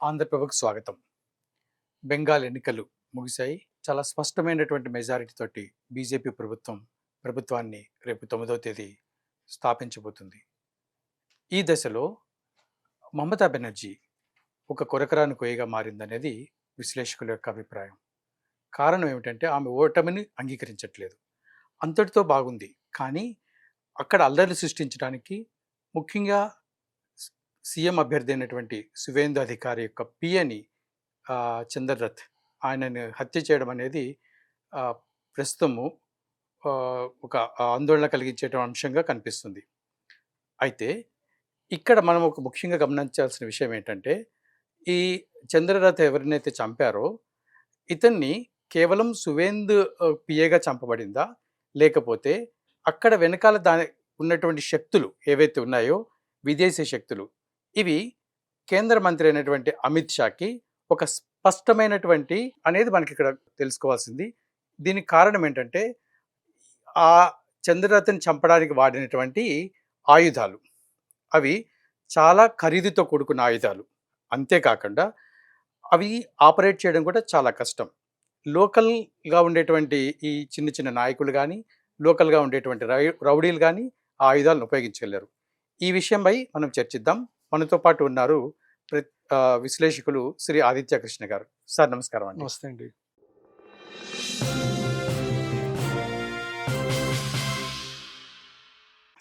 ఆంధ్రప్రభకు స్వాగతం. బెంగాల్ ఎన్నికలు ముగిశాయి. చాలా స్పష్టమైనటువంటి మెజారిటీ తోటి బీజేపీ ప్రభుత్వాన్ని రేపు 9వ తేదీ స్థాపించబోతుంది. ఈ దశలో మమతా బెనర్జీ ఒక కొరకరాని కొయ్యగా మారిందనేది విశ్లేషకుల యొక్క అభిప్రాయం. కారణం ఏమిటంటే ఆమె ఓటమిని అంగీకరించట్లేదు. అంతటితో బాగుంది. కానీ అక్కడ అల్లరి సృష్టించడానికి ముఖ్యంగా సీఎం అభ్యర్థి అయినటువంటి సువేందు అధికారి యొక్క పియని చందర్రథ్ ఆయనను హత్య చేయడం అనేది ప్రస్తుతము ఒక ఆందోళన కలిగించే అంశంగా కనిపిస్తుంది. అయితే ఇక్కడ మనం ఒక ముఖ్యంగా గమనించాల్సిన విషయం ఏంటంటే ఈ చంద్రరథ్ ఎవరినైతే చంపారో ఇతన్ని కేవలం సువేందు పిఏగా చంపబడిందా, లేకపోతే అక్కడ వెనకాల దాని ఉన్నటువంటి శక్తులు ఏవైతే ఉన్నాయో విదేశీ శక్తులు ఇవి కేంద్ర మంత్రి అయినటువంటి అమిత్ షాకి ఒక స్పష్టమైనటువంటి అనేది మనకి ఇక్కడ తెలుసుకోవాల్సింది. దీనికి కారణం ఏంటంటే ఆ చంద్రరథ్ని చంపడానికి వాడినటువంటి ఆయుధాలు అవి చాలా ఖరీదుతో కూడుకున్న ఆయుధాలు. అంతేకాకుండా అవి ఆపరేట్ చేయడం కూడా చాలా కష్టం. లోకల్గా ఉండేటువంటి ఈ చిన్న చిన్న నాయకులు కానీ, లోకల్గా ఉండేటువంటి రౌడీలు కానీ ఆ ఆయుధాలను ఉపయోగించగలరు. ఈ విషయంపై మనం చర్చిద్దాం. మనతో పాటు ఉన్నారు విశ్లేషకులు శ్రీ ఆదిత్య కృష్ణ గారు. సార్ నమస్కారం అండి. నమస్తే అండి.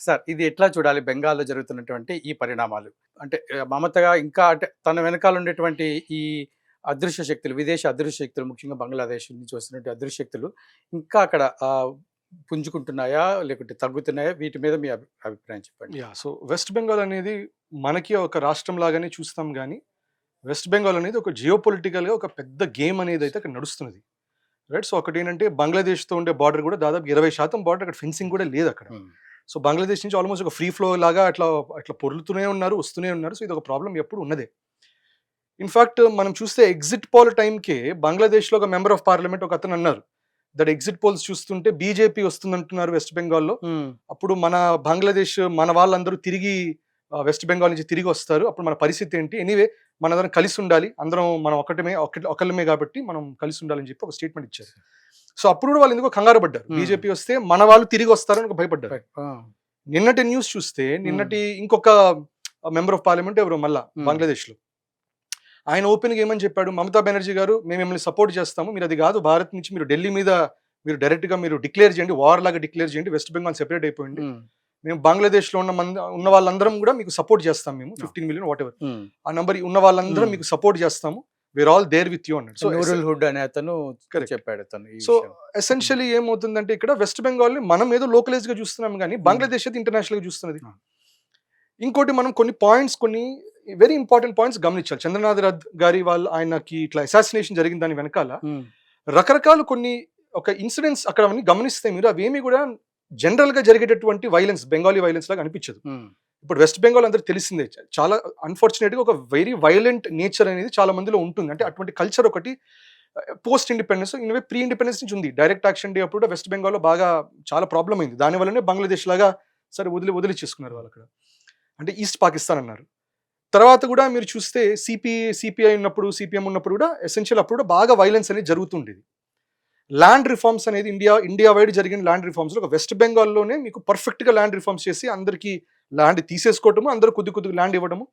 సార్ ఇది ఎట్లా చూడాలి బెంగాల్లో జరుగుతున్నటువంటి ఈ పరిణామాలు? అంటే మమతగా ఇంకా అంటే తన వెనకాల ఉండేటువంటి ఈ అదృశ్య శక్తులు, విదేశీ అదృశ్య శక్తులు, ముఖ్యంగా బంగ్లాదేశ్ నుంచి వస్తున్నటువంటి అదృశ్య శక్తులు ఇంకా అక్కడ పుంజుకుంటున్నాయా లేకుంటే తగ్గుతున్నాయా? వీటి మీద మీ అభిప్రాయం చెప్పండి. సో వెస్ట్ బెంగాల్ అనేది మనకి ఒక రాష్ట్రం లాగానే చూస్తాం, కానీ వెస్ట్ బెంగాల్ అనేది ఒక జియోపొలిటికల్గా ఒక పెద్ద గేమ్ అనేది అయితే అక్కడ నడుస్తున్నది, రైట్? సో ఒకటి ఏంటంటే బంగ్లాదేశ్తో ఉండే బార్డర్ కూడా దాదాపు 20% బార్డర్ అక్కడ ఫెన్సింగ్ కూడా లేదు అక్కడ. సో బంగ్లాదేశ్ నుంచి ఆల్మోస్ట్ ఒక ఫ్రీ ఫ్లో లాగా అట్లా పొరులుతూనే ఉన్నారు, వస్తూనే ఉన్నారు. సో ఇది ఒక ప్రాబ్లం ఎప్పుడు ఉన్నదే. ఇన్ఫాక్ట్ మనం చూస్తే ఎగ్జిట్ పోల్ టైంకే బంగ్లాదేశ్లో ఒక మెంబర్ ఆఫ్ పార్లమెంట్ ఒక అతను అన్నారు దట్ ఎగ్జిట్ పోల్స్ చూస్తుంటే బీజేపీ వస్తుందంటున్నారు వెస్ట్ బెంగాల్లో. అప్పుడు మన బంగ్లాదేశ్ మన వాళ్ళందరూ తిరిగి వెస్ట్ బెంగాల్ నుంచి తిరిగి వస్తారు, అప్పుడు మన పరిస్థితి ఏంటి? ఎనీవే మనందరం కలిసి ఉండాలి, అందరం మనం ఒకళ్ళమే కాబట్టి మనం కలిసి ఉండాలని చెప్పి ఒక స్టేట్మెంట్ ఇచ్చారు. సో అప్పుడు కూడా వాళ్ళు ఎందుకో కంగారు పడ్డారు, బీజేపీ వస్తే మన వాళ్ళు తిరిగి వస్తారని భయపడ్డారు. నిన్నటి న్యూస్ చూస్తే ఇంకొక మెంబర్ ఆఫ్ పార్లమెంట్ ఎవరు మళ్ళా బంగ్లాదేశ్లో ఆయన ఓపెన్గా ఏమని చెప్పాడు, మమతా బెనర్జీ గారు మేము మిమ్మల్ని సపోర్ట్ చేస్తాము, మీరు అది కాదు భారత్ నుంచి మీరు ఢిల్లీ మీద మీరు డైరెక్ట్గా మీరు డిక్లేర్ చేయండి, వార్ లాగా డిక్లేర్ చేయండి, వెస్ట్ బెంగాల్ సెపరేట్ అయిపోయింది, మేము బంగ్లాదేశ్లో ఉన్న వాళ్ళందరం కూడా మీకు సపోర్ట్ చేస్తాం, మేము 15 మిలియన్ వాట్ ఎవర్ ఆ నంబర్ ఉన్న వాళ్ళందరం మీకు సపోర్ట్ చేస్తాము, we are all there with you అన్నాడు. సో నూరుల్ హుడ్ అనే అతను చెప్పాడు. సో ఎసెన్షియలీ ఏమవుతుందంటే ఇక్కడ వెస్ట్ బెంగాల్ని మనం ఏదో లోకలైజ్ గా చూస్తున్నాం, కానీ బంగ్లాదేశ్ అయితే ఇంటర్నేషనల్ గా చూస్తున్నది. ఇంకోటి మనం కొన్ని వెరీ ఇంపార్టెంట్ పాయింట్స్ గమనించాలి. చంద్రనాథ్ రథ్ గారి వాళ్ళు ఆయనకి ఇట్లా అసాసినేషన్ జరిగిన దాని వెనకాల రకరకాల కొన్ని ఒక ఇన్సిడెంట్స్ అక్కడ అవన్నీ గమనిస్తే మీరు అవేమి కూడా జనరల్ గా జరిగేటటువంటి వైలెన్స్, బెంగాలీ వైలెన్స్ లాగా అనిపించదు. ఇప్పుడు వెస్ట్ బెంగాల్ అందరూ తెలిసిందే, చాలా అన్ఫార్చునేట్ గా ఒక వెరీ వైలెంట్ నేచర్ అనేది చాలా మందిలో ఉంటుంది. అంటే అటువంటి కల్చర్ ఒకటి పోస్ట్ ఇండిపెండెన్స్, ఇన్వే ప్రీ ఇండిపెండెన్స్ నుంచి ఉంది. డైరెక్ట్ యాక్షన్ డే అప్పుడు వెస్ట్ బెంగాల్లో బాగా చాలా ప్రాబ్లం అయింది. దానివల్లనే బంగ్లాదేశ్ లాగా సరే వదిలిచేసుకున్నారు వాళ్ళు అక్కడ, అంటే ఈస్ట్ పాకిస్తాన్ అన్నారు. తర్వాత కూడా మీరు చూస్తే సిపిఐ ఉన్నప్పుడు, సిపిఎం ఉన్నప్పుడు కూడా ఎసెన్షియల్ అప్పుడు కూడా బాగా వైలెన్స్ అనేది జరుగుతుండేది. ల్యాండ్ రిఫార్మ్స్ అనేది ఇండియా వైడ్ జరిగిన ల్యాండ్ రిఫార్మ్స్లో ఒక వెస్ట్ బెంగాల్లోనే మీకు పర్ఫెక్ట్గా ల్యాండ్ రిఫార్మ్స్ చేసి అందరికీ ల్యాండ్ తీసేసుకోవటము, అందరూ కొద్ది ల్యాండ్ ఇవ్వడము.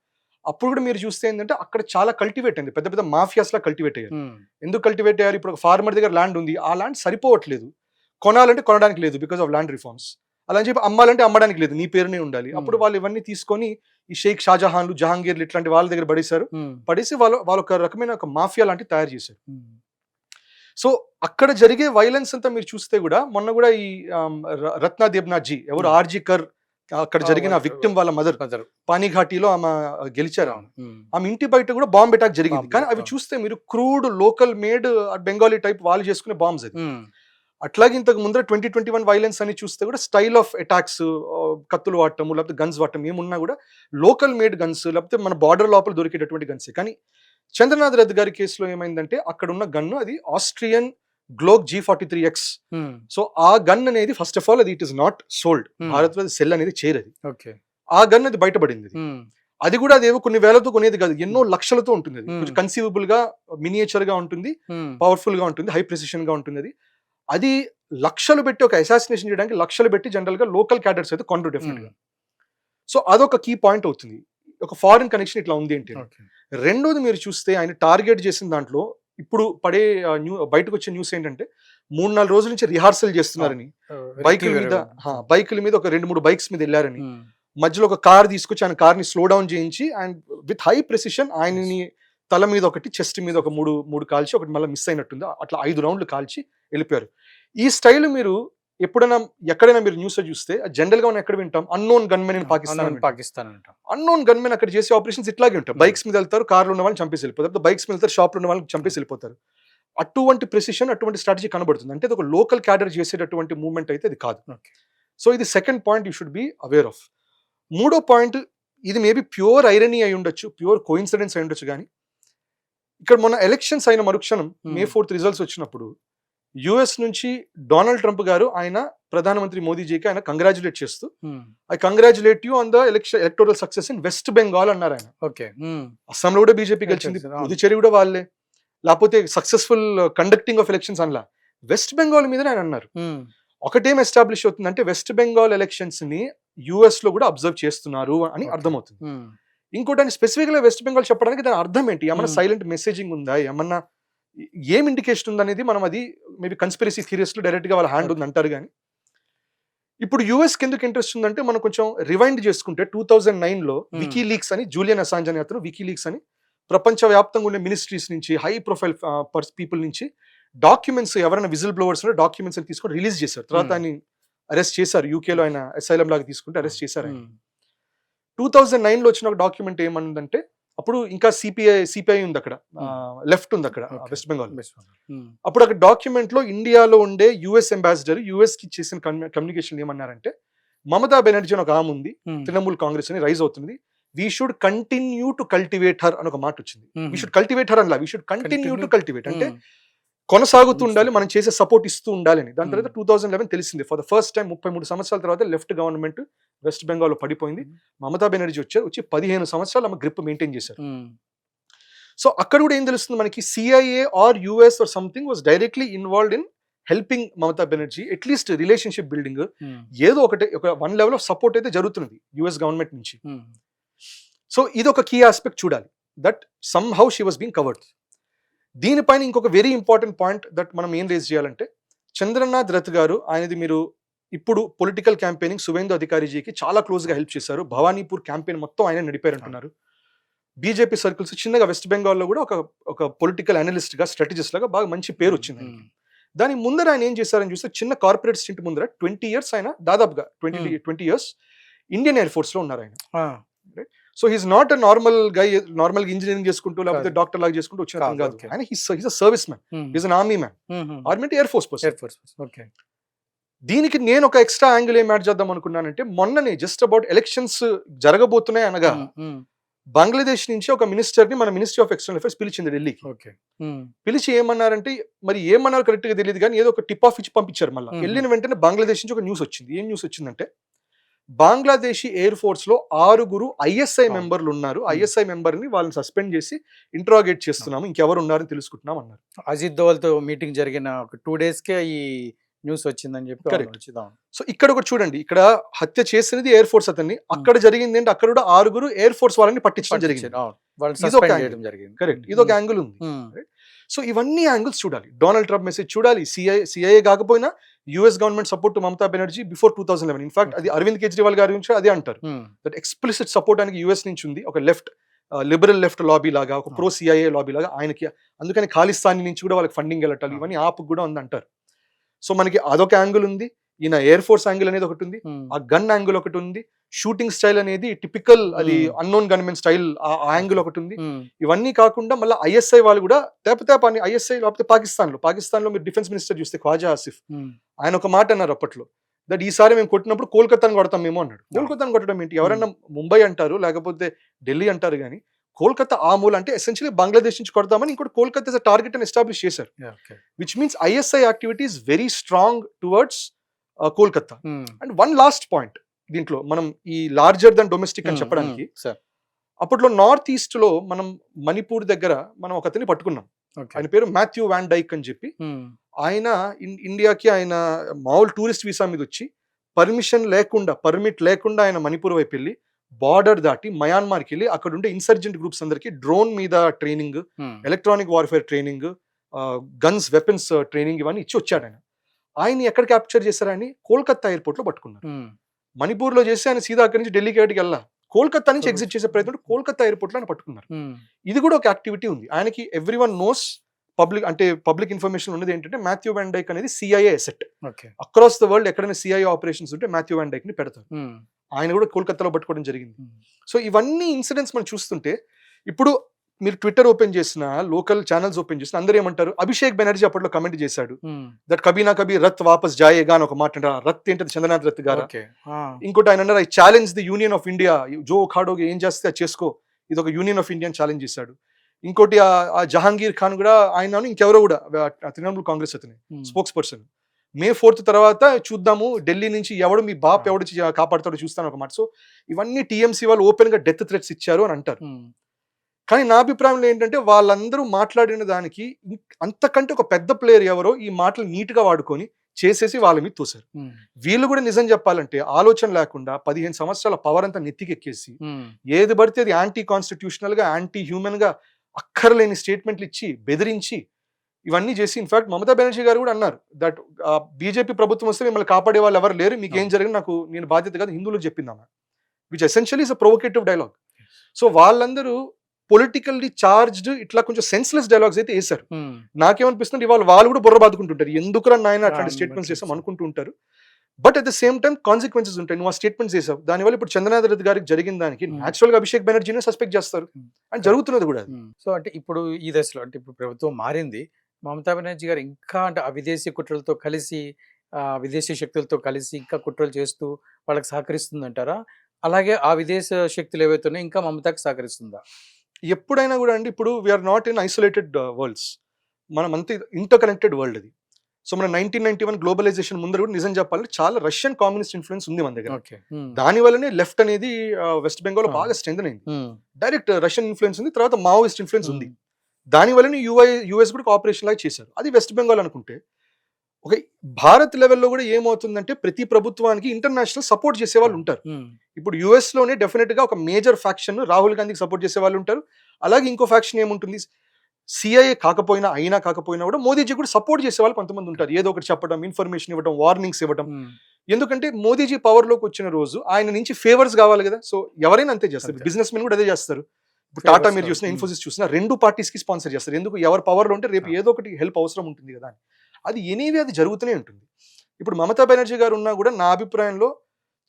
అప్పుడు కూడా మీరు చూస్తే ఏంటంటే అక్కడ చాలా కల్టివేట్ అయింది, పెద్ద పెద్ద మాఫియాస్లా కల్టివేట్ అయ్యారు. ఎందుకు కల్టివేట్ అయ్యారు? ఇప్పుడు ఒక ఫార్మర్ దగ్గర ల్యాండ్ ఉంది, ఆ ల్యాండ్ సరిపోవట్లేదు, కొనాలంటే కొనడానికి లేదు బికాస్ ఆఫ్ ల్యాండ్ రిఫార్మ్స్, అలా అని చెప్పి అమ్మాలంటే అమ్మడానికి లేదు, నీ పేరునే ఉండాలి. అప్పుడు వాళ్ళు ఇవన్నీ తీసుకొని ఈ షేక్ షాజహాన్లు, జహాంగీర్లు ఇట్లాంటి వాళ్ళ దగ్గర పడేసి వాళ్ళు ఒక రకమైన ఒక మాఫియా లాంటి తయారు చేశారు. సో అక్కడ జరిగే వైలెన్స్ అంతా మీరు చూస్తే కూడా మొన్న కూడా ఈ రత్నా దేబ్నాథ్జీ ఎవరు ఆర్జీ కర్ అక్కడ జరిగిన విక్టిమ్ వాళ్ళ మదర్ పానీఘాటీలో ఆమె గెలిచారు. ఆమె ఇంటి బయట కూడా బాంబ్ అటాక్ జరిగింది. కానీ అవి చూస్తే మీరు crude local made Bengali type వాళ్ళు చేసుకునే బాంబ్స్ అది. అట్లాగే ఇంతకు ముందర 2021 వైలెన్స్ అని చూస్తే కూడా స్టైల్ ఆఫ్ అటాక్స్, కత్తులు వాడటము లేకపోతే గన్స్ వాడటం ఏమున్నా కూడా లోకల్ మేడ్ గన్స్ లేకపోతే మన బార్డర్ లోపల దొరికేటటువంటి గన్సే. కానీ చంద్రనాథ్ రథ్ గారి కేసులో ఏమైందంటే అక్కడ ఉన్న గన్ను అది ఆస్ట్రియన్ గ్లోక్ G43X. సో ఆ గన్ అనేది ఫస్ట్ ఆఫ్ ఆల్ అది it is not sold, Bharat cell అనేది చేరది. ఆ గన్ అది బయటపడింది. అది కూడా అదేవో కొన్ని వేలతో కొనేది కాదు, ఎన్నో లక్షలతో ఉంటుంది. అది Hmm. కొంచెం కన్సీవబుల్ గా, మినియేచర్ గా ఉంటుంది, పవర్ఫుల్ గా ఉంటుంది, హై ప్రెసిషన్ గా ఉంటుంది. అది లక్షలు పెట్టి ఒక అసాసినేషన్ చేయడానికి లక్షలు పెట్టి జనరల్ గా లోకల్ క్యాడర్స్ అయితే కొనరు డెఫినెట్ గా. సో అదొక కీ పాయింట్ అవుతుంది. ఒక ఫారిన్ కనెక్షన్ ఇట్లా ఉంది ఏంటి. రెండోది మీరు చూస్తే ఆయన టార్గెట్ చేసిన దాంట్లో ఇప్పుడు పడే బయటకు వచ్చే న్యూస్ ఏంటంటే 3-4 రోజుల నుంచి రిహార్సల్ చేస్తున్నారని, బైకుల మీద ఒక 2-3 బైక్స్ మీద వెళ్ళారని, మధ్యలో ఒక కార్ తీసుకొచ్చి ఆయన కార్ని స్లో డౌన్ చేయించి అండ్ విత్ హై ప్రెసిషన్ ఆయనని తల మీద ఒకటి, చెస్ట్ మీద ఒక మూడు కాల్చి, ఒకటి మళ్ళీ మిస్ అయినట్టుంది, అట్లా 5 రౌండ్లు కాల్చి వెళ్ళిపోయారు. ఈ స్టైల్ మీరు ఎప్పుడైనా ఎక్కడైనా మీరు న్యూస్ చూస్తే జనరల్ గా మనం ఎక్కడ వింటాం, అన్నోన్ గన్మెన్ ఇన్ పాకిస్తాన్ అంటాం. అన్నోన్ గన్మెన్ అక్కడ చేసే ఆపరేషన్స్ ఇట్లాగే ఉంటాయి. బైక్స్ మీద వెళ్తారు, కార్లు ఉన్న వాళ్ళని చంపేసి వెళ్ళిపోతారు, బైక్స్ మీద వెళ్తారు, షాప్లో ఉన్న వాళ్ళని చంపేసి వెళ్ళిపోతారు. అటువంటి ప్రెసిషన్, అటువంటి స్ట్రాటజీ కనబడుతుంది. అంటే అది ఒక లోకల్ క్యాడర్ చేసేటటువంటి మూవ్మెంట్ అయితే అది కాదు. సో ఇది second point you should be aware of. మూడో పాయింట్, ఇది మేబీ ప్యూర్ ఐరనీ అయి ఉండొచ్చు, ప్యూర్ కోయిన్సిడెన్స్ అయి ఉండొచ్చు, కానీ ఇక్కడ మొన్న ఎలక్షన్స్ అయిన మరుక్షణం May 4th రిజల్ట్స్ వచ్చినప్పుడు యుఎస్ నుంచి డొనాల్డ్ ట్రంప్ గారు ఆయన ప్రధానమంత్రి మోదీజీకి ఆయన కంగ్రాచులేట్ చేస్తూ, I congratulate you on the electoral success in west Bengal అన్నారు ఆయన. అస్సాంలో కూడా బీజేపీ గెలిచింది, పుదుచ్చేరి కూడా వాళ్ళే, లేకపోతే సక్సెస్ఫుల్ కండక్టింగ్ ఆఫ్ ఎలక్షన్స్ అనలా, వెస్ట్ బెంగాల్ మీద ఆయన అన్నారు. ఒకటేం ఎస్టాబ్లిష్ అవుతుంది అంటే వెస్ట్ బెంగాల్ ఎలక్షన్స్ ని యుఎస్ లో కూడా అబ్జర్వ్ చేస్తున్నారు అని అర్థమవుతుంది. ఇంకోటి ఆయన స్పెసిఫిక్ గా వెస్ట్ బెంగాల్ చెప్పడానికి దాని అర్థం ఏంటి, ఏమన్నా సైలెంట్ మెసేజింగ్ ఉందా, ఏమన్నా ఏం ఇండికేషన్ ఉంది అనేది మనం అది మేబీ కన్స్పిరసీ థియరీస్ లో డైరెక్ట్ గా వాళ్ళ హ్యాండ్ ఉంది అంటారు. కానీ ఇప్పుడు యుఎస్ కి ఎందుకు ఇంట్రెస్ట్ ఉందంటే మనం కొంచెం రివైండ్ చేసుకుంటే 2009 లో వికీ లీక్స్ అని, జూలియన్ అసాంజ్ అనే అతను వికీ లీక్స్ అని ప్రపంచవ్యాప్తంగా ఉండే మినిస్ట్రీస్ నుంచి, హై ప్రొఫైల్ పీపుల్ నుంచి డాక్యుమెంట్స్, ఎవరైనా విజిల్ బ్లోవర్స్ డాక్యుమెంట్స్ తీసుకొని రిలీజ్ చేశారు. తర్వాత ఆయన అరెస్ట్ చేశారు, యూకేలో ఆయన అసైలం లాగా తీసుకుంటే అరెస్ట్ చేశారు. 2009 లో వచ్చిన ఒక డాక్యుమెంట్ ఏమన్నదంటే, అప్పుడు ఇంకా సిపిఐ ఉంది అక్కడ, లెఫ్ట్ ఉంది అక్కడ వెస్ట్ బెంగాల్. అప్పుడు అక్కడ డాక్యుమెంట్ లో ఇండియాలో ఉండే యుఎస్ అంబాసిడర్ యుఎస్ కి చేసిన కమ్యూనికేషన్ ఏమన్నారంటే, మమతా బెనర్జీ అని ఒక ఆమె ఉంది, తృణమూల్ కాంగ్రెస్ అని రైజ్ అవుతుంది, we should continue to cultivate her అని ఒక మాట వచ్చింది. వీ షుడ్ కల్టివేట్ హర్ అలా, we should continue to cultivate అంటే కొనసాగుతూ ఉండాలి, మనం చేసే సపోర్ట్ ఇస్తూ ఉండాలి అని. దాని తర్వాత 2011 తెలిసింది, ఫర్ ద ఫస్ట్ టైం 33 సంవత్సరాల తర్వాత లెఫ్ట్ గవర్నమెంట్ వెస్ట్ బెంగాల్ లో పడిపోయింది. మమతా బెనర్జీ వచ్చి 15 సంవత్సరాలు ఆమె గ్రిప్ మెయింటైన్ చేశారు. సో అక్కడ కూడా ఏం తెలుస్తుంది మనకి, CIA are US or something was directly involved in helping Mamata Banerjee, at least relationship building, ఏదో ఒక వన్ లెవెల్ ఆఫ్ సపోర్ట్ అయితే జరుగుతున్నది యుఎస్ గవర్నమెంట్ నుంచి. సో ఇది ఒక కీ ఆస్పెక్ట్ చూడాలి, that some how she was being covered. దీనిపైన ఇంకొక వెరీ ఇంపార్టెంట్ పాయింట్ దట్ మనం ఏం రేజ్ చేయాలంటే, చంద్రనాథ్ రథ్ గారు ఆయనది మీరు ఇప్పుడు పొలిటికల్ క్యాంపెయినింగ్ సువేందు అధికారిజీకి చాలా క్లోజ్ గా హెల్ప్ చేశారు. భవానీపూర్ క్యాంపెయిన్ మొత్తం ఆయన నడిపారంటున్నారు. బీజేపీ సర్కిల్స్ చిన్నగా వెస్ట్ బెంగాల్లో కూడా ఒక పొలిటికల్ అనలిస్ట్ గా, స్ట్రాటజిస్ట్ లాగా బాగా మంచి పేరు వచ్చింది. దాని ముందర ఆయన ఏం చేశారని చూస్తే, చిన్న కార్పొరేట్ స్టింట్ ముందర 20 years ఆయన దాదాపుగా 20 years ఇండియన్ ఎయిర్ ఫోర్స్ లో ఉన్నారు ఆయన. So he's not a normal guy, normal engineering చేసుకుంటూ లేకపోతే డాక్టర్ లాగా చేసుకుంటూ వచ్చిన కాదు ఆయన. He's a service man, he's an army man, army అంటే ఎయిర్ ఫోర్స్ పర్సన్. దీనికి నేను ఒక ఎక్స్ట్రా యాంగిల్ ఏం యాడ్ చేద్దాం అనుకున్నానంటే, మొన్ననే జస్ట్ అబౌట్ ఎలక్షన్స్ జరగబోతున్నాయి అనగా బంగ్లాదేశ్ నుంచి ఒక మినిస్టర్ ని మన మినిస్ట్రీ ఆఫ్ ఎక్స్టర్నల్ అఫైర్స్ పిలిచింది ఢిల్లీకి. పిలిచి ఏమన్నారంటే, మరి ఏమన్నారు కరెక్ట్ గా తెలియదు కానీ ఏదో ఒక టిప్ ఆఫ్ ఇచ్చి పంపించారు. మళ్ళీ వెళ్ళిన వెంటనే బంగ్లాదేశ్ నుంచి ఒక న్యూస్ వచ్చింది. ఏం న్యూస్ వచ్చిందంటే, బంగ్లాదేశీ ఎయిర్ ఫోర్స్ లో 6 ISI మెంబర్లు ఉన్నారు, ISI మెంబర్ ని వాళ్ళని సస్పెండ్ చేసి ఇంట్రాగేట్ చేస్తున్నాము, ఇంకెవరు ఉన్నారని తెలుసుకుంటున్నాం అన్నారు. అజిత్ దోవల్ తో మీటింగ్ జరిగిన ఒక 2 days కే ఈ న్యూస్ వచ్చిందని చెప్పి. సో ఇక్కడ ఒకటి చూడండి, ఇక్కడ హత్య చేసినది ఎయిర్ ఫోర్స్ అతన్ని, అక్కడ జరిగింది ఏంటి, అక్కడ కూడా 6 ఎయిర్ ఫోర్స్ వాళ్ళని పట్టించడం జరిగింది. కరెక్ట్, ఇది ఒక యాంగిల్ ఉంది. సో ఇవన్నీ యాంగిల్స్ చూడాలి. డొనాల్డ్ ట్రంప్ మెసేజ్ చూడాలి, సిఐఏ కాకపోయినా US government support to Mamata Banerjee before 2011. In fact అది అరవింద్ కేజ్రీవాల్ గారి నుంచి అదే అంటారు, దట్ ఎక్స్ప్లిసిట్ సపోర్ట్ ఆయనకి యుఎస్ నుంచి ఉంది, ఒక లిబరల్ లెఫ్ట్ లాబీ లాగా, ఒక ప్రో సిఐఏ లాబీ లాగా ఆయనకి. అందుకని ఖాళిస్తాన్ నుంచి కూడా వాళ్ళకి ఫండింగ్ వెళ్ళటాలి, ఇవన్నీ ఆపు కూడా ఉంది అంటారు. సో మనకి అదొక యాంగిల్ ఉంది, ఈయన ఎయిర్ ఫోర్స్ యాంగిల్ అనేది ఒకటి ఉంది, ఆ గన్ యాంగిల్ ఒకటి ఉంది, షూటింగ్ స్టైల్ అనేది టిపికల్ అది అన్నోన్ గన్మెన్ స్టైల్ ఆ యాంగిల్ ఒకటి ఉంది. ఇవన్నీ కాకుండా మళ్ళీ ISI వాళ్ళు కూడా తేపతేప అని, ISI లేకపోతే పాకిస్తాన్ లో మీరు డిఫెన్స్ మినిస్టర్ చూస్తే ఖ్వాజా ఆసిఫ్, ఆయన ఒక మాట అన్నారు అప్పట్లో, దట్ ఈసారి మేము కొట్టినప్పుడు కోల్కతాను కొడతాం మేము అన్నాడు. కోల్కతాను కొట్టడం ఏంటి, ఎవరైనా ముంబై అంటారు లేకపోతే ఢిల్లీ అంటారు, కానీ కోల్కతా ఆ మూల అంటే ఎసెన్షియలీ బంగ్లాదేశ్ నుంచి కొడతామని ఇంకోటి కోల్కతా ఇస్ అ టార్గెట్ అని ఎస్టాబ్లిష్ చేశారు. Which means ISI activity is very strong towards Kolkata. And one last point దీంట్లో మనం ఈ లార్జర్ దన్ డొమెస్టిక్ అని చెప్పడానికి, అప్పట్లో నార్త్ ఈస్ట్ లో మనం మణిపూర్ దగ్గర మనం ఒక అతన్ని పట్టుకున్నాం. ఓకే. ఆయన పేరు మాథ్యూ వాన్ డైక్ అని చెప్పి. ఆయన ఇండియాకి ఆయన మామూలు టూరిస్ట్ వీసా మీద వచ్చి పర్మిట్ లేకుండా ఆయన మణిపూర్ వైపు వెళ్ళి బార్డర్ దాటి మయాన్మార్కి వెళ్ళి అక్కడ ఉండే ఇన్సర్జెంట్ గ్రూప్స్ అందరికి డ్రోన్ మీద training, electronic warfare training, guns weapons training ఇవన్నీ ఇచ్చి వచ్చాడు ఆయన. ఆయన ఎక్కడ క్యాప్చర్ చేశారని కోల్కతా ఎయిర్పోర్ట్ లో పట్టుకున్నారు. మణిపూర్ లో చేసి ఆయన సీదా అక్కడి నుంచి ఢిల్లీకి ఎక్కడికి వెళ్ళా, కోల్కతా నుంచి ఎగ్జిట్ చేసే ప్రయత్నం కోల్కతా ఎయిర్పోర్ట్ లో ఆయన పట్టుకున్నారు. ఇది కూడా ఒక యాక్టివిటీ ఉంది ఆయనకి. ఎవ్రీవన్ నోస్ పబ్లిక్ ఇన్ఫర్మేషన్ ఉన్నది ఏంటంటే మాథ్యూ వాన్ డైక్ అనేది CIA asset. Across the world ఎక్కడైనా సిఐఏ ఆపరేషన్స్ ఉంటే మాథ్యూ వాన్ డైక్ ని పెడతారు. ఆయన కూడా కోల్కతాలో పట్టుకోవడం జరిగింది. సో ఇవన్నీ ఇన్సిడెంట్స్ మనం చూస్తుంటే ఇప్పుడు మీరు ట్విట్టర్ ఓపెన్ చేసిన, లోకల్ ఛానల్స్ ఓపెన్ చేసిన అందరూ ఏమంటారు, అభిషేక్ బెనర్జీ అప్పట్లో కమెంట్ చేశాడు దట్ కబీ నా కబీ రత్ వాపస్ జాయేగా అని ఒక మాట అంటారు. రత్ ఏంటది, చంద్రనాథ్ రత్ గారు. ఇంకోటి ఆయన అన్నారు, I challenge the union of India, జో ఖాడోగే ఏం చేస్తే అది చేసుకో, ఇది ఒక యూనియన్ ఆఫ్ ఇండియా ఛాలెంజ్ చేశాడు. ఇంకోటి ఆ జహాంగీర్ ఖాన్ కూడా, ఆయన ఇంకెవరో కూడా తృణమూల్ కాంగ్రెస్ అతని స్పోక్స్ పర్సన్, May 4th తర్వాత చూద్దాము ఢిల్లీ నుంచి ఎవడు మీ బాప్ ఎవడు కాపాడుతాడో చూస్తాను ఒక మాట. సో ఇవన్నీ టీఎంసీ వాళ్ళు ఓపెన్ గా డెత్ థ్రెట్స్ ఇచ్చారు అని అంటారు. కానీ నా అభిప్రాయంలో ఏంటంటే వాళ్ళందరూ మాట్లాడిన దానికి అంతకంటే ఒక పెద్ద ప్లేయర్ ఎవరో ఈ మాటలు నీట్ గా వాడుకొని చేసేసి వాళ్ళ మీద తోసారు. వీళ్ళు కూడా నిజం చెప్పాలంటే ఆలోచన లేకుండా 15 సంవత్సరాల పవర్ అంతా నెత్తికెక్కేసి ఏది పడితే అది యాంటీ కాన్స్టిట్యూషనల్ గా, యాంటీ హ్యూమన్ గా అక్కర్లేని స్టేట్మెంట్లు ఇచ్చి బెదిరించి ఇవన్నీ చేసి, ఇన్ఫాక్ట్ మమతా బెనర్జీ గారు కూడా అన్నారు దట్ బీజేపీ ప్రభుత్వం వస్తే మిమ్మల్ని కాపాడే వాళ్ళు ఎవరు లేరు, మీకు ఏం జరిగింది నేను బాధ్యత కాదు, హిందువులకు చెప్పిందమ్మా, which essentially is a provocative dialogue. So వాళ్ళందరూ పొలిటికల్లీ చార్జ్డ్ ఇట్లా కొంచెం సెన్స్లెస్ డైలాగ్స్ అయితే వేశారు. నాకేమనిపిస్తుంది, ఇవాళ వాళ్ళు కూడా బుర్ర బాదుకుంటుంటారు, ఎందుకురా నాయన అట్లాంటి స్టేట్మెంట్స్ చేసాం అనుకుంటూ ఉంటారు. But at the same time consequences ఉంటాయి. నువ్వు ఆ స్టేట్మెంట్స్ చేసావు, దానివల్ల ఇప్పుడు చంద్రనాథ్ రెడ్డి గారికి జరిగిన దానికి న్యాచురల్ గా అభిషేక్ బెనర్జీనే సస్పెక్ట్ చేస్తారు అని జరుగుతున్నది కూడా. సో అంటే ఇప్పుడు ఈ దశలో అంటే ఇప్పుడు ప్రభుత్వం మారింది, మమతా బెనర్జీ గారు ఇంకా అంటే ఆ విదేశీ కుట్రలతో కలిసి, విదేశీ శక్తులతో కలిసి ఇంకా కుట్రలు చేస్తూ వాళ్ళకి సహకరిస్తుందంటారా? అలాగే ఆ విదేశ శక్తులు ఏవైతే ఉన్నాయో ఇంకా మమతాకి సహకరిస్తుందా? ఎప్పుడైనా కూడా అండి, ఇప్పుడు we are not in isolated worlds, మనం అంతే ఇంటర్ కనెక్టెడ్ వరల్డ్ అది. సో మన 1991 గ్లోబలైజేషన్ ముందర కూడా నిజం చెప్పాలంటే చాలా రష్యన్ కమ్యూనిస్ట్ ఇన్ఫ్లుయెన్స్ ఉంది మన దగ్గర. దాని వల్లనే లెఫ్ట్ అనేది వెస్ట్ బెంగాల్ బాగా స్ట్రెంథెన్ అయింది. డైరెక్ట్ రష్యన్ ఇన్ఫ్లుయెన్స్ ఉంది, తర్వాత మావోయిస్ట్ ఇన్ఫ్లుయెన్స్ ఉంది. దాని వల్లనే యుఎస్ కూడా ఆపరేషన్ లాగా చేశారు. అది వెస్ట్ బెంగాల్ అనుకుంటే, ఒక భారత్ లెవెల్లో కూడా ఏమవుతుందంటే ప్రతి ప్రభుత్వానికి ఇంటర్నేషనల్ సపోర్ట్ చేసే వాళ్ళు ఉంటారు. ఇప్పుడు యుఎస్ లోనే డెఫినెట్ గా ఒక మేజర్ ఫ్యాక్షన్ రాహుల్ గాంధీకి సపోర్ట్ చేసే వాళ్ళు ఉంటారు. అలాగే ఇంకో ఫ్యాక్షన్ ఏముంటుంది, సిఐఏ కాకపోయినా కూడా మోదీజీ కూడా సపోర్ట్ చేసే వాళ్ళు కొంతమంది ఉంటారు. ఏదో ఒకటి చెప్పడం, ఇన్ఫర్మేషన్ ఇవ్వడం, వార్నింగ్స్ ఇవ్వడం. ఎందుకంటే మోదీజీ పవర్ లోకి వచ్చిన రోజు ఆయన నుంచి ఫేవర్స్ కావాలి కదా. సో ఎవరైనా అంతే చేస్తారు, బిజినెస్ మెన్ కూడా అదే చేస్తారు. ఇప్పుడు టాటా మీరు చూసినా, ఇన్ఫోసిస్ చూసినా 2 పార్టీస్ కి స్పాన్సర్ చేస్తారు. ఎందుకు, ఎవరి పవర్ లో ఉంటే రేపు ఏదో ఒకటి హెల్ప్ అవసరం ఉంటుంది కదా అని. అది ఎనీవే అది జరుగుతూనే ఉంటుంది. ఇప్పుడు మమతా బెనర్జీ గారు ఉన్నా కూడా నా అభిప్రాయంలో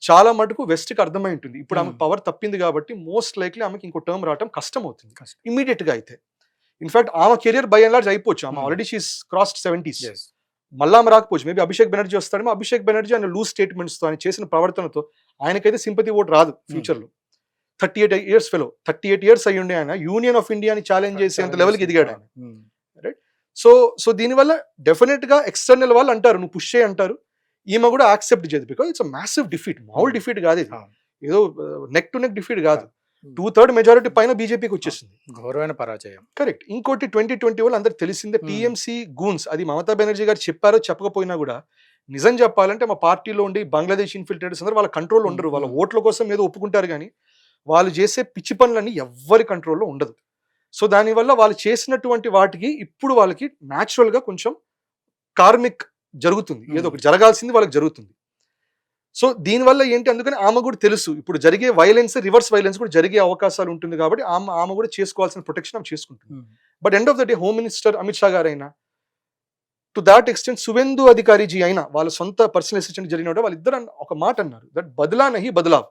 చాలా మటుకు వెస్ట్ కి అర్థమై ఉంటుంది. ఇప్పుడు ఆమె పవర్ తప్పింది కాబట్టి మోస్ట్ లైక్లీ ఆమెకి ఇంకో టర్మ్ రావడం కష్టం అవుతుంది ఇమీడియట్ గా. అయితే ఇన్ఫాక్ట్ ఆమె కెరియర్ బై అండ్ లార్జ్ అయిపోవచ్చు. ఆమె ఆల్రెడీ షీస్ క్రాస్డ్ 70s. మళ్ళా ఆమె రాకపోవచ్చు. మేబీ అభిషేక్ బెనర్జీ వస్తాడేమో. అభిషేక్ బెనర్జీ ఆయన లూజ్ స్టేట్మెంట్స్ తో, ఆయన చేసిన ప్రవర్తనతో ఆయనకైతే సింపతి ఓట్ రాదు ఫ్యూచర్ లో. 38 years ఫెలో, 38 years అయ్యి ఉండే ఆయన యూనియన్ ఆఫ్ ఇండియాని ఛాలెంజ్ చేసేంత లెవెల్కి ఎదిగాడు ఆయన. రైట్. సో దీనివల్ల డెఫినెట్ గా ఎక్స్టర్నల్ వాళ్ళు అంటారు నువ్వు పుష్ చేయి అంటారు, ఈమె కూడా యాక్సెప్ట్ చేయదు. బికాజ్ ఇట్స్ మ్యాసివ్ డిఫీట్, మామూలు డిఫీట్ కాదు ఇది, ఏదో నెక్ టు నెక్ డిఫీట్ కాదు. 2/3 మెజారిటీ పైన బీజేపీకి వచ్చేసింది, ఘోరమైన పరాజయం. కరెక్ట్. ఇంకోటి 2020 వాళ్ళు అందరికి తెలిసిందే టీఎంసీ గూన్స్, అది మమతా బెనర్జీ గారు చెప్పారో చెప్పకపోయినా కూడా నిజం చెప్పాలంటే మా పార్టీలో ఉండి బంగ్లాదేశ్ ఇన్ఫిల్ట్రేటర్స్ అందరూ వాళ్ళ కంట్రోల్ ఉండరు. వాళ్ళ ఓట్ల కోసం ఏదో ఒప్పుకుంటారు కానీ వాళ్ళు చేసే పిచ్చి పనులన్నీ ఎవ్వరి కంట్రోల్లో ఉండదు. సో దానివల్ల వాళ్ళు చేసినటువంటి వాటికి ఇప్పుడు వాళ్ళకి న్యాచురల్ గా కొంచెం కార్మిక్ జరుగుతుంది, ఏదో ఒకటి జరగాల్సింది వాళ్ళకి జరుగుతుంది. సో దీనివల్ల ఏంటి, అందుకని ఆమె కూడా తెలుసు ఇప్పుడు జరిగే వైలెన్స్, రివర్స్ వైలెన్స్ కూడా జరిగే అవకాశాలు ఉంటుంది కాబట్టి ఆమె కూడా చేసుకోవాల్సిన ప్రొటెక్షన్ ఆమె చేసుకుంటుంది. But end of the day home minister Amit Shah గారు అయినా, టు దాట్ ఎక్స్టెంట్ సువేందు అధికారిజీ అయినా, వాళ్ళ సొంత పర్సనల్ అసిస్టెంట్ జరిగిన వాళ్ళిద్దరు ఒక మాట అన్నారు, దట్ బదలా నహి బదలావ్.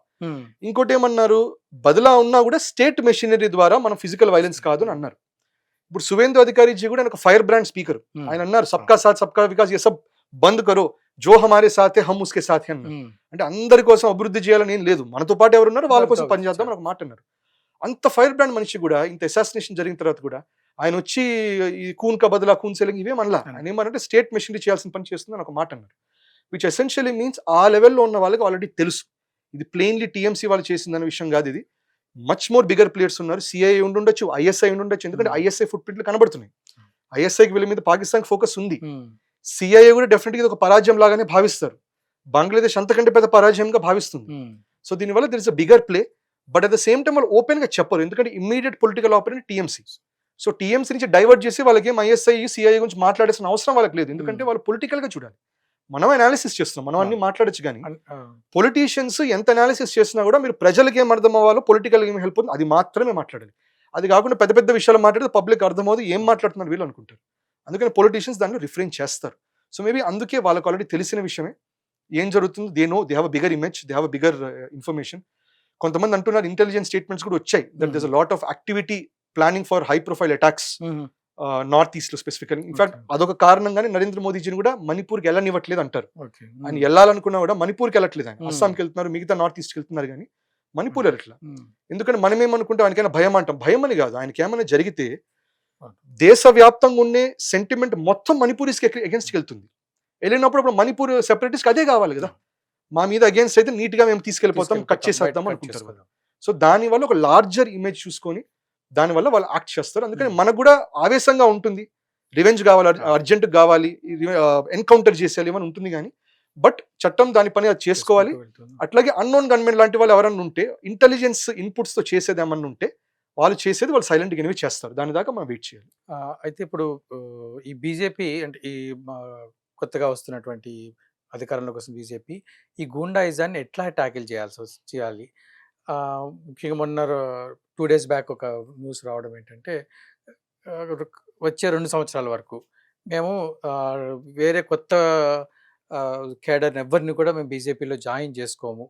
ఇంకోటి ఏమన్నారు, బదలా ఉన్నా కూడా స్టేట్ మెషినరీ ద్వారా మనం ఫిజికల్ వైలెన్స్ కాదు అని అన్నారు. ఇప్పుడు సువేందు అధికారిజీ కూడా ఒక ఫైర్ బ్రాండ్ స్పీకర్, ఆయన అన్నారు సబ్కా సాత్ సబ్కా వికాస్ ये सब బంద్ కరో, జో హమారే సాథే హమ్ ఉస్కే సాథే అన్నారు. అంటే అందరి కోసం అభివృద్ధి చేయాలని ఏం లేదు, మనతో పాటు ఎవరు ఉన్నారు వాళ్ళ కోసం పనిచేద్దాం అని ఒక మాట అన్నారు. అంత ఫైర్ బ్రాండ్ మనిషి కూడా ఇంత అసాసినేషన్ జరిగిన తర్వాత కూడా ఆయన వచ్చి ఈ కూన్ కా బదలా కూన్ సెలింగ్ ఇవే మనలా, ఆయన ఏమనంటే స్టేట్ మెషినరీ చేయాల్సిన పని చేస్తుంది అని ఒక మాట అన్నారు. విచ్ ఎసెన్షియలీ మీన్స్ ఆ లెవెల్లో ఉన్న వాళ్ళకి ఆల్రెడీ తెలుసు ఇది ప్లెయిన్లీ టీఎంసీ వాళ్ళు చేసిందనే విషయం కాదు. ఇది మచ్ మోర్ బిగర్ ప్లేయర్స్ ఉన్నారు. సిఐఏ ఉండుండొచ్చు, ఐఎస్ఐ ఉండుండొచ్చు. ఎందుకంటే ఐఎస్ఐ ఫుట్ ప్రింట్లు కనబడుతున్నాయి. ఐఎస్ఐకి వీళ్ళ మీద పాకిస్తాన్ ఫోకస్ ఉంది. సిఐఏ కూడా డెఫినెట్గా ఇది ఒక పరాజయం లాగానే భావిస్తారు. బంగ్లాదేశ్ అంతకంటే పెద్ద పరాజయంగా భావిస్తుంది. సో దీనివల్ల there is a bigger play. But at the same time వాళ్ళు ఓపెన్ గా చెప్పరు, ఎందుకంటే immediate political opponent TMC. So TMC నుంచి డైవర్ట్ చేసి వాళ్ళకి ఏం ఐఎస్ఐ సిఐఏ గురించి మాట్లాడాల్సిన అవసరం వాళ్ళకి లేదు. ఎందుకంటే వాళ్ళు పొలిటికల్ గా చూడాలి. మనం అనాలిసిస్ చేస్తున్నాం, మనం అన్ని మాట్లాడచ్చు. కానీ పొలిటీషియన్స్ ఎంత అనాలిసిస్ చేసినా కూడా మీరు ప్రజలకు ఏం అర్థం అవ్వాలో, పొలిటికల్ ఏం హెల్ప్ అవుతుంది అది మాత్రమే మాట్లాడాలి. అది కాకుండా పెద్ద పెద్ద విషయాలు మాట్లాడితే పబ్లిక్ అర్థమవుతుంది ఏం మాట్లాడుతున్నారు వీళ్ళు అనుకుంటారు. అందుకని పొలిటీషియన్స్ దాన్ని రిఫ్రెయిన్ చేస్తారు. సో మేబీ అందుకే వాళ్ళకి ఆల్రెడీ తెలిసిన విషయమే ఏం జరుగుతుంది. They have a bigger image, they have a bigger information. కొంతమంది అంటున్నారు ఇంటెలిజెన్స్ స్టేట్మెంట్స్ కూడా వచ్చాయి that there is a lot of activity planning for high profile attacks north east లో స్పెసిఫికల్. ఇన్ఫాక్ట్ అదొక కారణంగానే నరేంద్ర మోదీజీని కూడా మణిపూర్కి వెళ్ళనివ్వట్లేదు అంటారు. ఆయన వెళ్ళాలనుకున్నా కూడా మణిపూర్కి వెళ్ళట్లేదు. ఆయన అస్సాంకి వెళ్తున్నారు, మిగతా నార్త్ ఈస్ట్కి వెళ్తున్నారు, కానీ మణిపూర్ వెళ్ళట్లా. ఎందుకంటే మనం ఏమనుకుంటాం ఆయనకైనా భయం అంటాం. భయం అని కాదు, ఆయనకి ఏమైనా జరిగితే దేశవ్యాప్తంగా ఉండే సెంటిమెంట్ మొత్తం మణిపూరీస్కి అగేన్స్ట్కి వెళ్తుంది. వెళ్ళినప్పుడు అప్పుడు మణిపూర్ సెపరేటిస్ట్ అదే కావాలి కదా, మా మీద అగేన్స్ట్ అయితే నీట్ గా మేము తీసుకెళ్ళిపోతాం, కట్ చేసేద్దాం అనుకుంటారు కదా. సో దానివల్ల ఒక లార్జర్ ఇమేజ్ చూసుకొని దానివల్ల వాళ్ళు యాక్ట్ చేస్తారు. అందుకని మనకు కూడా ఆవేశంగా ఉంటుంది, రివెంజ్ కావాలి, అర్జెంట్ కావాలి, ఎన్కౌంటర్ చేసేయాలి ఏమని ఉంటుంది. కానీ బట్ చట్టం దాని పని అది చేసుకోవాలి. అట్లాగే అన్నోన్ గన్మెన్ లాంటి వాళ్ళు ఎవరన్నా ఉంటే ఇంటెలిజెన్స్ ఇన్పుట్స్ తో చేసేది ఏమన్నా ఉంటే వాళ్ళు చేసేది వాళ్ళు సైలెంట్గా ఎనివి చేస్తారు. దాని దాకా మనం వెయిట్ చేయాలి. అయితే ఇప్పుడు ఈ బీజేపీ అంటే ఈ కొత్తగా వస్తున్నటువంటి అధికారంలో కోసం బీజేపీ ఈ గూండాయిజాన్ని ఎట్లా ట్యాకిల్ చేయాలి. ముఖ్యంగా మొన్న 2 days బ్యాక్ ఒక న్యూస్ రావడం ఏంటంటే వచ్చే 2 సంవత్సరాల వరకు మేము వేరే కొత్త కేడర్ని ఎవరిని కూడా మేము బీజేపీలో జాయిన్ చేసుకోము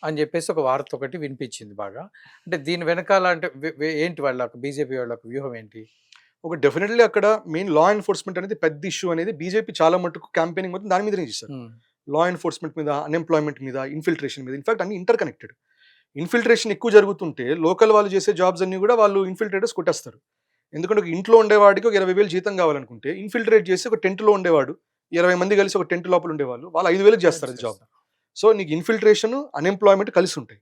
అని చెప్పేసి ఒక వార్త ఒకటి వినిపించింది బాగా. అంటే దీని వెనకాల అంటే ఏంటి వాళ్ళ బీజేపీ వాళ్ళ వ్యూహం ఏంటి? ఒక డెఫినెట్లీ అక్కడ మెయిన్ లా ఎన్ఫోర్స్మెంట్ అనేది పెద్ద ఇష్యూ అనేది బీజేపీ చాలా మటుకు క్యాంపెయినింగ్ మొత్తం దాని మీదనే చేశారు. లా ఎన్ఫోర్స్మెంట్ మీద, అన్ఎంప్లాయ్మెంట్ మీద, ఇన్ఫిల్ట్రేషన్ మీద. ఇన్ఫాక్ట్ అన్ని ఇంటర్ కనెక్టెడ్. ఇన్ఫిల్ట్రేషన్ ఎక్కువ జరుగుతుంటే లోకల్ వాళ్ళు చేసే జాబ్స్ అన్ని కూడా వాళ్ళు ఇన్ఫిల్ట్రేటర్స్ కొట్టేస్తారు. ఎందుకంటే ఒక ఇంట్లో ఉండేవాడికి ఒక 20,000 జీతం కావాలనుకుంటే ఇన్ఫిల్ట్రేట్ చేసి ఒక టెంట్లో ఉండేవాడు 20 మంది కలిసి ఒక టెంట్ లోపల ఉండేవాళ్ళు వాళ్ళు 5,000 చేస్తారు జాబ్. సో నీకు ఇన్ఫిల్ట్రేషన్, అన్ఎంప్లాయ్మెంట్ కలిసి ఉంటాయి.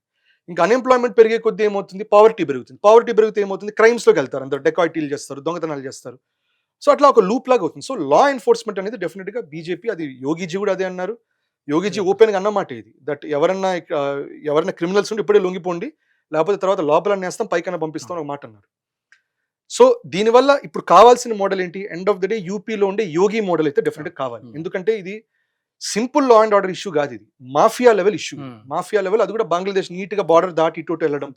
ఇంకా అన్ఎంప్లాయ్మెంట్ పెరిగే కొద్దీ ఏమవుతుంది, పావర్టీ పెరుగుతుంది. పావర్టీ పెరిగితే ఏమవుతుంది, క్రైమ్స్లోకి వెళ్తారు, అందరు డెకాయిటీలు చేస్తారు, దొంగతనాలు చేస్తారు. సో అట్లా ఒక లూప్ లాగా అవుతుంది. సో లా ఎన్ఫోర్స్మెంట్ అనేది డెఫినెట్గా బీజేపీ, అది యోగిజీ కూడా అదే అన్నారు. యోగిజీ ఓపెన్గా అన్నమాట ఇది, దట్ ఎవరన్నా క్రిమినల్స్ ఉండి ఇప్పుడే లొంగిపోండి, లేకపోతే తర్వాత లోపల నేస్తాం పైకన్నా పంపిస్తాం ఒక మాట అన్నారు. సో దీనివల్ల ఇప్పుడు కావాల్సిన మోడల్ ఏంటి, ఎండ్ ఆఫ్ ద డే యూపీలో ఉండే యోగి మోడల్ అయితే డెఫినెట్గా కావాలి. ఎందుకంటే ఇది simple law and order issue కాదు, ఇది mafia level issue. Mafia level, అది కూడా బంగ్లాదేశ్ నీట్ గా బార్డర్ దాటి ఇటు వెళ్ళడం,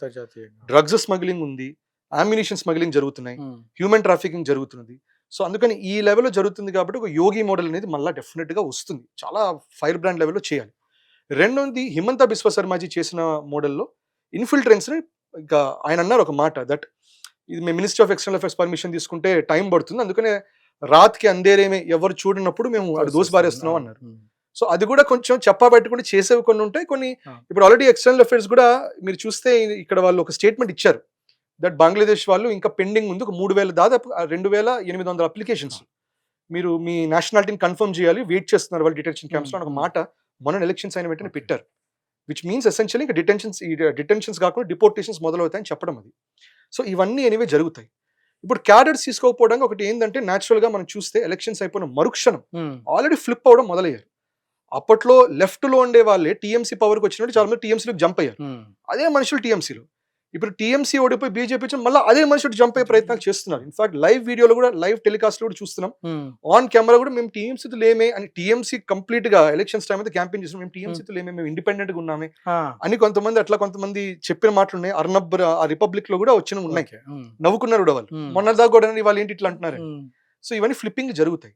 డ్రగ్స్ స్మగ్లింగ్ ఉంది, అమ్యునిషన్ స్మగ్లింగ్ జరుగుతున్నాయి, హ్యూమన్ ట్రాఫికింగ్ జరుగుతున్నది. సో అందుకని ఈ లెవెల్లో జరుగుతుంది కాబట్టి ఒక యోగి మోడల్ అనేది మళ్ళీ డెఫినెట్ గా వస్తుంది, చాలా ఫైర్ బ్రాండ్ లెవెల్లో చేయాలి. రెండోది హిమంత బిశ్వ శర్మాజీ చేసిన మోడల్లో ఇన్ఫిల్ట్రెన్స్ ని, ఇంకా ఆయన అన్నారు ఒక మాట, దట్ ఇది మేము ministry of external affairs permission తీసుకుంటే టైం పడుతుంది, అందుకనే రాత్కి అందేరేమే ఎవరు చూడనప్పుడు మేము అటు దోసి బారేస్తున్నాం అన్నారు. సో అది కూడా కొంచెం చెప్పబెట్టుకుంటే చేసేవి కొన్ని ఉంటాయి. కొన్ని ఇప్పుడు ఆల్రెడీ ఎక్స్టర్నల్ అఫైర్స్ కూడా మీరు చూస్తే ఇక్కడ వాళ్ళు ఒక స్టేట్మెంట్ ఇచ్చారు, దట్ బంగ్లాదేశ్ వాళ్ళు ఇంకా పెండింగ్ ఉంది ఒక 3,000 దాదాపు 2,800 అప్లికేషన్స్, మీరు మీ నేషనాలిటీని కన్ఫర్మ్ చేయాలి, వెయిట్ చేస్తున్నారు వాళ్ళు డిటెన్షన్ క్యాంప్స్ లో అని ఒక మాట మొన్న ఎలక్షన్స్ అయిన వెంటనే పెట్టారు. విచ్ మీన్స్ ఎసెన్షియల్లీ ఇంకా డిటెన్షన్స్ కాకుండా డిపోర్టేషన్స్ మొదలవుతాయని చెప్పడం అది. సో ఇవన్నీ ఎనివే జరుగుతాయి. ఇప్పుడు క్యాడర్స్ తీసుకోకపోవడానికి ఒకటి ఏంటంటే, న్యాచురల్ గా మనం చూస్తే ఎలక్షన్స్ అయిపోయిన మరుక్షణం ఆల్రెడీ ఫ్లిప్ అవడం మొదలయ్యారు. అప్పట్లో లెఫ్ట్ లో ఉండే వాళ్ళే టీఎంసీ పవర్కి వచ్చినట్టు చాలా మంది టీఎంసీలోకి జంప్ అయ్యారు. అదే మనుషులు టీఎంసీలో, ఇప్పుడు టీఎంసీ ఓడిపోయి బీజేపీ వచ్చి మళ్ళీ అదే మనుషులు జంప్ అయ్యే ప్రయత్నాలు చేస్తున్నారు. ఇన్ఫాక్ట్ లైవ్ వీడియోలో కూడా, లైవ్ టెలికాస్ట్ లో కూడా చూస్తున్నాం, ఆన్ కెమెరా కూడా మేము టీఎంసీతో లేమే అని, టీఎంసీ కంప్లీట్ గా ఎలక్షన్స్ టైం అయితే క్యాంపెయిన్ చేస్తున్నాం, మేము టీఎంసీతో లేమే, మేము ఇండిపెండెంట్ గా ఉన్నామే అని కొంతమంది అట్లా కొంతమంది చెప్పిన మాటలు ఉన్నాయి. అర్నబ్ ఆ రిపబ్లిక్ లో కూడా వచ్చిన ఉన్నాయి, నవ్వుకున్నారు కూడా వాళ్ళు, మొన్న దాకా కూడా వాళ్ళు ఏంటి ఇట్లా అంటున్నారు. సో ఇవన్నీ ఫ్లిప్పింగ్ జరుగుతాయి.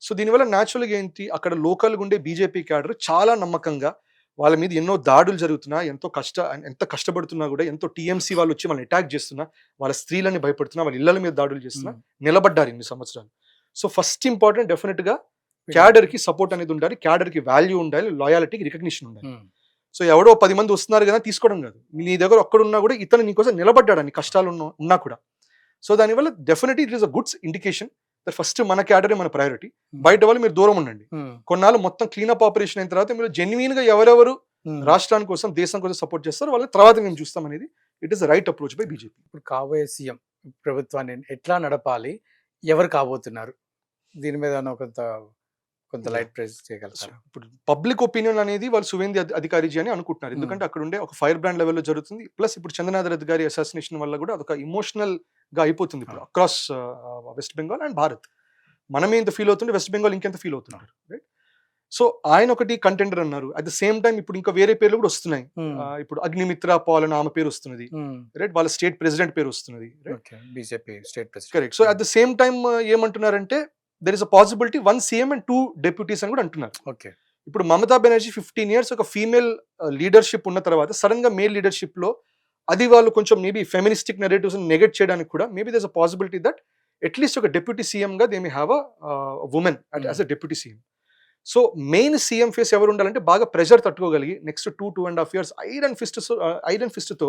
సో దీనివల్ల న్యాచురల్గా ఏంటి, అక్కడ లోకల్గా ఉండే బీజేపీ క్యాడర్ చాలా నమ్మకంగా, వాళ్ళ మీద ఎన్నో దాడులు జరుగుతున్నా, ఎంత కష్టపడుతున్నా కూడా, ఎంతో టీఎంసీ వాళ్ళు వచ్చి వాళ్ళని అటాక్ చేస్తున్నా, వాళ్ళ స్త్రీలని భయపడుతున్నా, వాళ్ళ ఇళ్ల మీద దాడులు చేస్తున్నా నిలబడ్డారు ఇన్ని సంవత్సరాలు. సో ఫస్ట్ ఇంపార్టెంట్ డెఫినెట్ గా క్యాడర్ కి సపోర్ట్ అనేది ఉండాలి, క్యాడర్ కి వాల్యూ ఉండాలి, లాయాలిటీకి రికగ్నిషన్ ఉండాలి. సో ఎవడో 10 మంది వస్తున్నారు కదా తీసుకోవడం కాదు, నీ దగ్గర ఒక్కడున్నా కూడా ఇతను నీకోసం నిలబడ్డాడు అన్ని కష్టాలు ఉన్నా కూడా. సో దానివల్ల definitely it is a goods indication first మన క్యాడరే మన ప్రయారిటీ, బయట వాళ్ళు మీరు దూరం ఉండండి. కొన్నాళ్ళు మొత్తం క్లీనప్ ఆపరేషన్ అయిన తర్వాత మీరు జెన్యున్ గా ఎవరెవరు రాష్ట్రాని కోసం, దేశం కోసం సపోర్ట్ చేస్తారు వాళ్ళని తర్వాత మేము చూస్తాం అనేది it is right approach by BJP. ఇప్పుడు కాబోయే సీఎం ప్రభుత్వాన్ని ఎట్లా నడపాలి, ఎవరు కాబోతున్నారు, దీని మీద ఏమన్నా కొంత లైట్ ప్రైజ్ చేయగలుగుతారు? ఇప్పుడు పబ్లిక్ ఒపీనియన్ అనేది వాళ్ళు సువేంద్ర అధికారిజీ అని అనుకుంటున్నారు, ఎందుకంటే అక్కడ ఉండే ఒక ఫైర్ బ్రాండ్ లెవెల్లో జరుగుతుంది. ప్లస్ ఇప్పుడు చంద్రనాథ్ రెడ్డి గారి అసాసినేషన్ వల్ల కూడా అదొక ఇమోషనల్ గా అయిపోతుంది ఇప్పుడు across west Bengal and Bharat. మనమే ఇంత ఫీల్ అవుతుంటే వెస్ట్ బెంగాల్ ఇంకెంత ఫీల్ అవుతున్నారు, రైట్? సో ఆయన ఒకటి కంటెండర్ అన్నారు. అట్ ద సేమ్ టైం ఇప్పుడు ఇంకా వేరే పేర్లు కూడా వస్తున్నాయి. ఇప్పుడు అగ్నిమిత్ర పాల్ అని ఆమె పేరు వస్తున్నది, రైట్? వాళ్ళ స్టేట్ ప్రెసిడెంట్ పేరు వస్తున్నది, BJP state president. Correct. So at the same time ఏమంటున్నారంటే there is a possibility 1 CM and 2 deputies అని కూడా అంటున్నారు. ఓకే. ఇప్పుడు మమతా బెనర్జీ 15 years ఒక ఫీమేల్ లీడర్షిప్ ఉన్న తర్వాత సడన్ గా మేల్ లీడర్షిప్ లో అది వాళ్ళు కొంచెం మేబీ ఫెమినిస్టిక్ నెరేటివ్స్ నెగెట్ చేయడానికి కూడా maybe there is a possibility that at least ఒక డెప్యూటీ సీఎం గా they may have a women as a deputy CM. So main CM face ఎవరు ఉండాలంటే బాగా ప్రెషర్ తట్టుకోగలిగి నెక్స్ట్ 2.5 years ఐరన్ ఫిస్ట్ తో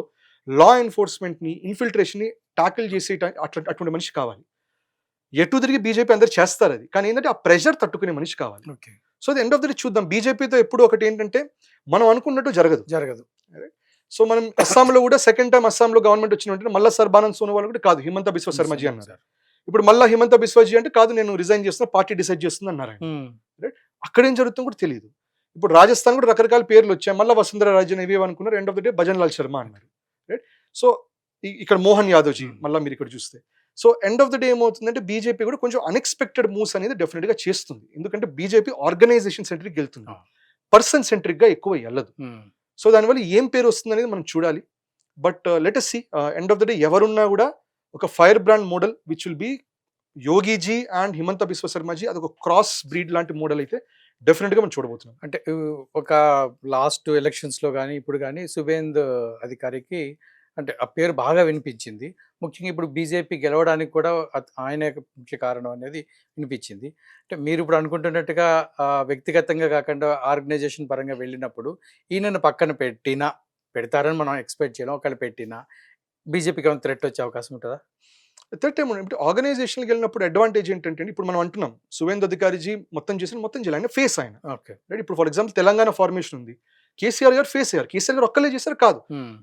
law enforcement ని, ఇన్ఫిల్ట్రేషన్ ని టాకిల్ చేసే అటువంటి మనిషి కావాలి. ఎటు తిరిగి బీజేపీ అందరు చేస్తారు అది, కానీ ఏంటంటే ఆ ప్రెషర్ తట్టుకునే మనిషి కావాలి. So the end of the day చూద్దాం. బీజేపీతో ఎప్పుడు ఒకటి ఏంటంటే మనం అనుకున్నట్టు జరగదు. సో మనం అస్సాంలో కూడా సెకండ్ టైం అస్సాంలో గవర్నమెంట్ వచ్చిన వెంటనే మళ్ళీ సర్బానంద్ సోనోవాల్ కూడా కాదు, హిమంత బిశ్వ శర్మజీ అన్నారు. ఇప్పుడు మళ్ళీ హిమంత బిశ్వజీ అంటే కాదు, నేను రిజైన్ చేస్తున్నా, పార్టీ డిసైడ్ చేస్తుంది అన్నారు. రైట్? అక్కడ ఏం జరుగుతుందో కూడా తెలియదు. ఇప్పుడు రాజస్థాన్ కూడా రకరకాల పేర్లు వచ్చాయి, మళ్ళీ వసుంధర రాజన్ ఇవి అనుకున్నారు, end of the day bhajan Lal Sharma అన్నారు. రైట్? సో ఇక్కడ మోహన్ యాదవ్జీ మళ్ళీ మీరు ఇక్కడ చూస్తే, so end of the day ఏమవుతుందంటే బీజేపీ కూడా కొంచెం అన్ఎక్స్పెక్టెడ్ మూవ్స్ అనేది డెఫినెట్ గా చేస్తుంది. ఎందుకంటే బీజేపీ ఆర్గనైజేషన్ సెంట్రిక్ వెళ్తుంది, పర్సన్ సెంట్రిక్ గా ఎక్కువ వెళ్ళదు. సో దానివల్ల ఏం పేరు వస్తుంది అనేది మనం చూడాలి. But let us see end of the day ఎవరున్నా కూడా ఒక fire brand model which will be Yogi ji and Himanta Biswa Sarma ji, అదొక క్రాస్ బ్రీడ్ లాంటి మోడల్ అయితే డెఫినెట్ గా మనం చూడబోతున్నాం. అంటే ఒక లాస్ట్ ఎలక్షన్స్ లో కానీ ఇప్పుడు కానీ సువేంద్ అధికారికి అంటే ఆ పేరు బాగా వినిపించింది. ముఖ్యంగా ఇప్పుడు బీజేపీ గెలవడానికి కూడా ఆయన ముఖ్య కారణం అనేది వినిపించింది. అంటే మీరు ఇప్పుడు అనుకుంటున్నట్టుగా వ్యక్తిగతంగా కాకుండా ఆర్గనైజేషన్ పరంగా వెళ్ళినప్పుడు ఈయనను పక్కన పెడతారని మనం ఎక్స్పెక్ట్ చేయడం, ఒకవేళ పెట్టినా బీజేపీకి ఏమైనా థ్రెట్ వచ్చే అవకాశం ఉంటుందా? థర్డ్ టైం ఇప్పుడు ఆర్గనైజేషన్కి వెళ్ళినప్పుడు అడ్వాంటేజ్ ఏంటంటే ఇప్పుడు మనం అంటున్నాం సువేంద్ర అధికారిజీ మొత్తం చేయాలి, ఆయన ఫేస్ ఆయన. ఓకే. రైట్? ఇప్పుడు ఫర్ ఎగ్జాంపుల్ తెలంగాణ ఫార్మేషన్ ఉంది, కేసీఆర్ గారు ఫేస్ అయ్యారు. కేసీఆర్ గారు ఒక్కలే చేశారు కాదు,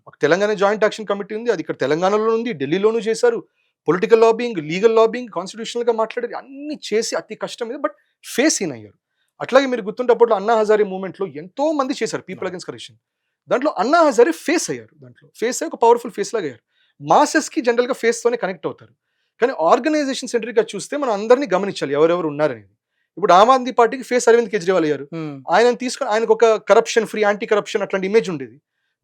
ఒక తెలంగాణ జాయింట్ యాక్షన్ కమిటీ ఉంది, అది ఇక్కడ తెలంగాణలో ఉంది, ఢిల్లీలోనూ చేశారు. Political lobbying, legal lobbying, constitutional గా మాట్లాడారు, అన్ని చేసి అతి కష్టం మీద బట్ ఫేస్ ఇన్ అయ్యారు. అట్లాగే మీరు గుర్తుంటే అప్పట్లో అన్నా హజారే మూవ్మెంట్ లో ఎంతో మంది చేశారు పీపుల్ అగైన్స్ కరప్షన్, దాంట్లో అన్నా హజారే ఫేస్ అయ్యారు, దాంట్లో ఫేస్ అయ్యి ఒక పవర్ఫుల్ ఫేస్ లాగా అయ్యారు. మాసెస్ కి జనరల్ గా ఫేస్ తోనే కనెక్ట్ అవుతారు, కానీ ఆర్గనైజేషన్ సెంట్రిక్ గా చూస్తే మనం అందరినీ గమనించాలి ఎవరెవరు ఉన్నారనేది. ఇప్పుడు ఆమ్ ఆద్మీ పార్టీకి ఫేస్ అరవింద్ కేజ్రీవాల్ అయ్యారు, ఆయన తీసుకొని ఆయనకు ఒక కరప్షన్ ఫ్రీ, యాంటీ కరప్షన్ అట్లాంటి ఇమేజ్ ఉండేది.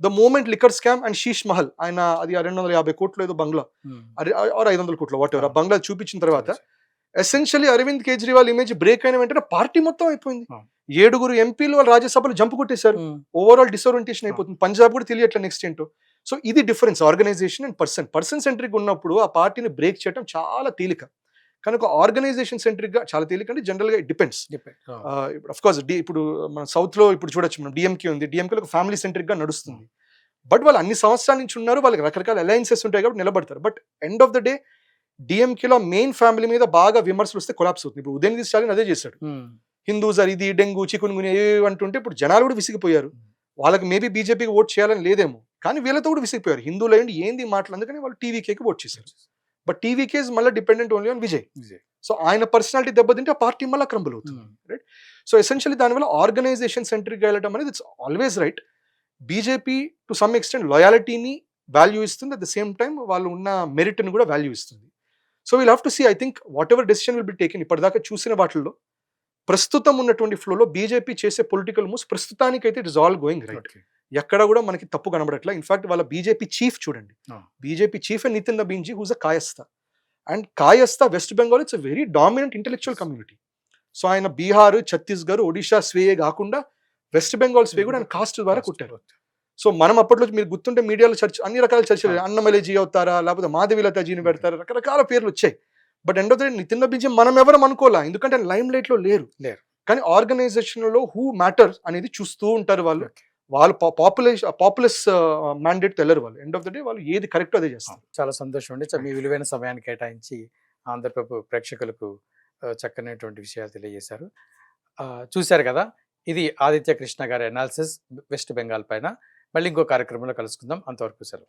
The moment liquor scam and Sheesh Mahal, ఆయన అది 250 కోట్లు ఏదో బంగ్లా, 500 కోట్లు వాట్ ఎవర్ ఆ బంగ్లా చూపించిన తర్వాత essentially Arvind Kejriwal image break అయిన వెంటనే పార్టీ మొత్తం అయిపోయింది. 7 ఎంపీలు వాళ్ళు రాజ్యసభలో జంపు కొట్టేశారు, ఓవరాల్ డిసోరియంటేషన్ అయిపోతుంది. పంజాబ్ కూడా తెలియట్లేదు నెక్స్ట్ ఏంటో. సో ఇది difference, organisation and person centric ఉన్నప్పుడు ఆ పార్టీని బ్రేక్ చేయడం చాలా తేలిక, కానీ ఒక ఆర్గనైజేషన్ సెంట్రిక్ గా చాలా తేలిక. అంటే జనరల్ గా డిపెండ్స్. అఫ్ కోర్స్ ఇప్పుడు మన సౌత్ లో ఇప్పుడు చూడొచ్చు మనం డిఎంకే ఉంది, డిఎంకే ఒక ఫ్యామిలీ సెంట్రిక్ గా నడుస్తుంది, బట్ వాళ్ళు అన్ని సంవత్సరాల నుంచి ఉన్నారు, వాళ్ళకి రకరకాల అలయన్సెస్ ఉంటాయి కాబట్టి నిలబడతారు. But end of the day డిఎంకేలో మెయిన్ ఫ్యామిలీ మీద బాగా విమర్శలు వస్తే కొలాప్స్ అవుతుంది. ఇప్పుడు ఉదయనిధి స్టాలిన్ అదే చేశాడు, హిందూస్ ఇది డెంగు చికున్ గుని ఏవి అంటుంటే ఇప్పుడు జనాలు కూడా విసిగిపోయారు. వాళ్ళకి మేబీ బీజేపీకి ఓట్ చేయాలని లేదేమో, కానీ వీళ్ళతో కూడా విసిగిపోయారు. హిందువులు అయ్యండి ఏంది మాటలు, అందుకని వాళ్ళు టీవీకేకి ఓట్ చేశారు. బట్ టీవీకే మళ్ళీ dependent only on Vijay. So ఆయన పర్సనాలిటీ దెబ్బతింటే ఆ పార్టీ మళ్ళీ క్రంబుల్ అవుతుంది. రైట్? సో ఎసెన్షియల్లీ దానివల్ల ఆర్గనైజేషన్ సెంట్రిక్ గా వెళ్ళడం అనేది it's always right. BJP to some extent లాయాలిటీని వాల్యూ ఇస్తుంది, అట్ ద సేమ్ టైం వాళ్ళు ఉన్న మెరిట్ని కూడా వాల్యూ ఇస్తుంది. So we'll have to see, I think whatever decision will be taken. ఇప్పటిదాకా చూసిన వాటిల్లో ప్రస్తుతం ఉన్నటువంటి ఫ్లోలో బీజేపీ చేసే పొలిటికల్ మూవ్స్ ప్రస్తుతానికైతే it is all going right. ఎక్కడ కూడా మనకి తప్పు కనబడట్లా. ఇన్ఫాక్ట్ వాళ్ళ బీజేపీ చీఫ్ చూడండి, BJP chief Nitin Nabin ji who's a Kayastha, and Kayastha West Bengal it's a very dominant intellectual community. So ఆయన బీహార్, ఛత్తీస్గఢ్, ఒడిషా స్వేయే కాకుండా వెస్ట్ బెంగాల్ స్వే కూడా ఆయన కాస్ట్ ద్వారా కొట్టారు. సో మనం అప్పట్లో మీరు గుర్తుంటే మీడియాలో చర్చ అన్ని రకాల చర్చలు, అన్నమలజీ అవుతారా లేకపోతే మాధవీలతాజీని పెడతారా, రకరకాల పేర్లు వచ్చాయి. But end of the day Nitin Nabin ji మనం ఎవరం అనుకోలే, ఎందుకంటే లైమ్ లైట్ లో లేరు. కానీ ఆర్గనైజేషన్ లో హూ మ్యాటర్ అనేది చూస్తూ ఉంటారు వాళ్ళు. వాళ్ళు పాపులస్ మ్యాండేట్ తెల్లరు వాళ్ళు. ఎండ్ ఆఫ్ ద డే వాళ్ళు ఏది కరెక్ట్ అదే చేస్తారు. చాలా సంతోషం అండి, మీ విలువైన సమయాన్ని కేటాయించి ఆంధ్రప్రభ ప్రేక్షకులకు చక్కనటువంటి విషయాలు తెలియజేశారు. చూశారు కదా, ఇది ఆదిత్య కృష్ణ గారి అనాలిసిస్ వెస్ట్ బెంగాల్ పైన. మళ్ళీ ఇంకో కార్యక్రమంలో కలుసుకుందాం. అంతవరకు సెలవు.